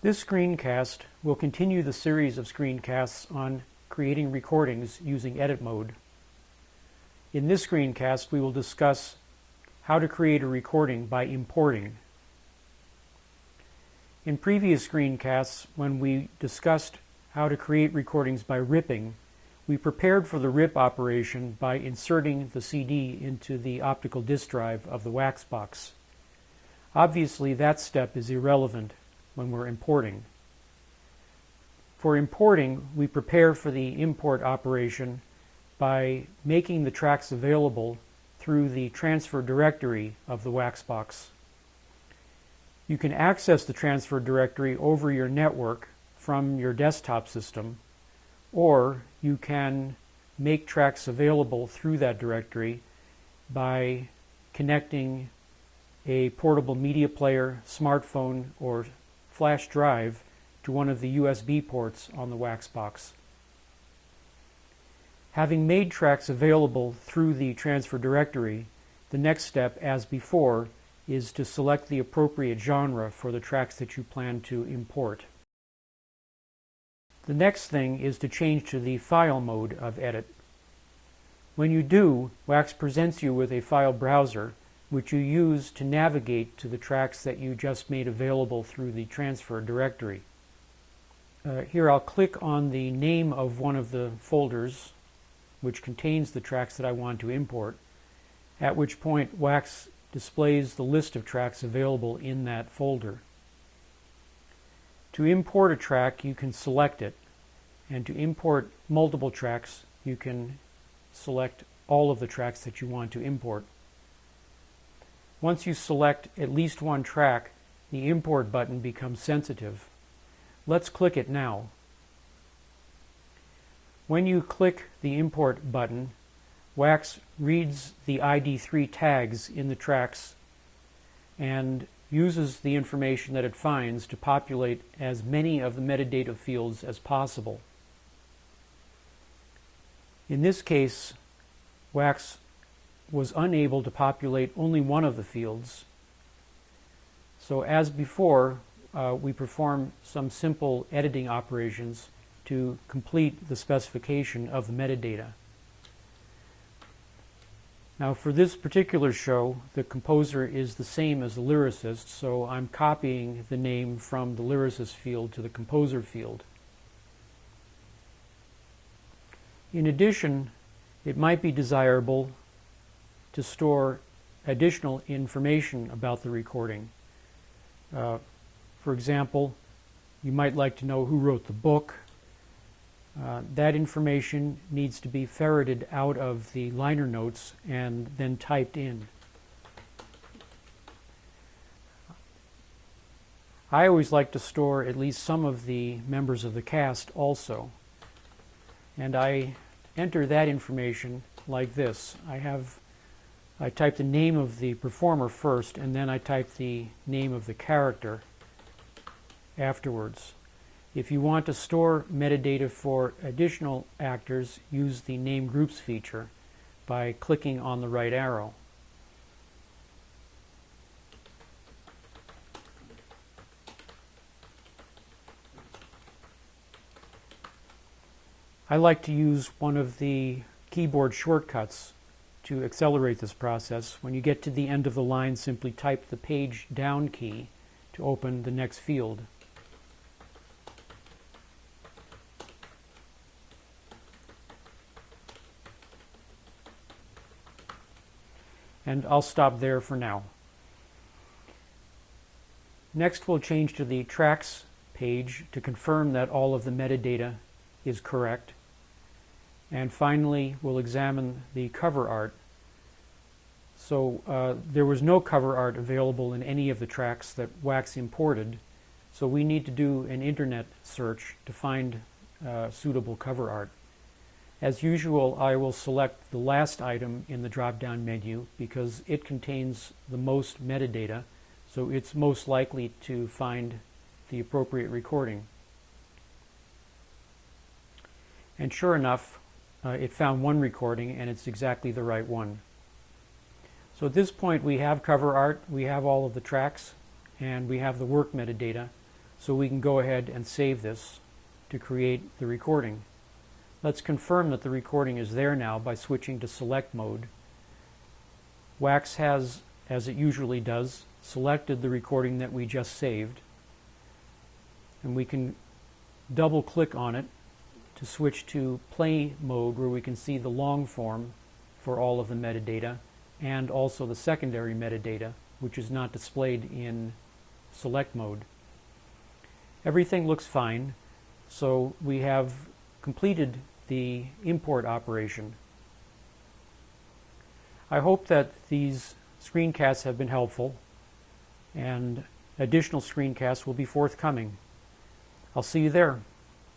This screencast will continue the series of screencasts on creating recordings using edit mode. In this screencast, we will discuss how to create a recording by importing. In previous screencasts, when we discussed how to create recordings by ripping, we prepared for the rip operation by inserting the CD into the optical disk drive of the wax box. Obviously, that step is irrelevant when we're importing. For importing, we prepare for the import operation by making the tracks available through the transfer directory of the wax box. You can access the transfer directory over your network from your desktop system, or you can make tracks available through that directory by connecting a portable media player, smartphone, or flash drive to one of the USB ports on the wax box. Having made tracks available through the transfer directory, the next step, as before, is to select the appropriate genre for the tracks that you plan to import. The next thing is to change to the file mode of edit. When you do, Wax presents you with a file browser which you use to navigate to the tracks that you just made available through the transfer directory. Here I'll click on the name of one of the folders which contains the tracks that I want to import, at which point Wax displays the list of tracks available in that folder. To import a track, you can select it, and to import multiple tracks, you can select all of the tracks that you want to import. Once you select at least one track, the import button becomes sensitive. Let's click it now. When you click the import button, Wax reads the ID3 tags in the tracks and uses the information that it finds to populate as many of the metadata fields as possible. In this case, Wax was unable to populate only one of the fields. So as before, we perform some simple editing operations to complete the specification of the metadata. Now for this particular show, the composer is the same as the lyricist, so I'm copying the name from the lyricist field to the composer field. In addition, it might be desirable to store additional information about the recording. For example, you might like to know who wrote the book. That information needs to be ferreted out of the liner notes and then typed in. I always like to store at least some of the members of the cast also. And I enter that information like this. I type the name of the performer first, and then I type the name of the character afterwards. If you want to store metadata for additional actors, use the Name Groups feature by clicking on the right arrow. I like to use one of the keyboard shortcuts to accelerate this process. When you get to the end of the line, simply type the page down key to open the next field. And I'll stop there for now. Next, we'll change to the Tracks page to confirm that all of the metadata is correct. And finally, we'll examine the cover art. So there was no cover art available in any of the tracks that Wax imported, so we need to do an internet search to find suitable cover art. As usual, I will select the last item in the drop-down menu because it contains the most metadata, so it's most likely to find the appropriate recording. And sure enough, it found one recording, and it's exactly the right one. So at this point, we have cover art, we have all of the tracks, and we have the work metadata. So we can go ahead and save this to create the recording. Let's confirm that the recording is there now by switching to select mode. Wax has, as it usually does, selected the recording that we just saved. And we can double click on it to switch to play mode, where we can see the long form for all of the metadata and also the secondary metadata, which is not displayed in select mode. Everything looks fine, so we have completed the import operation. I hope that these screencasts have been helpful, and additional screencasts will be forthcoming. I'll see you there.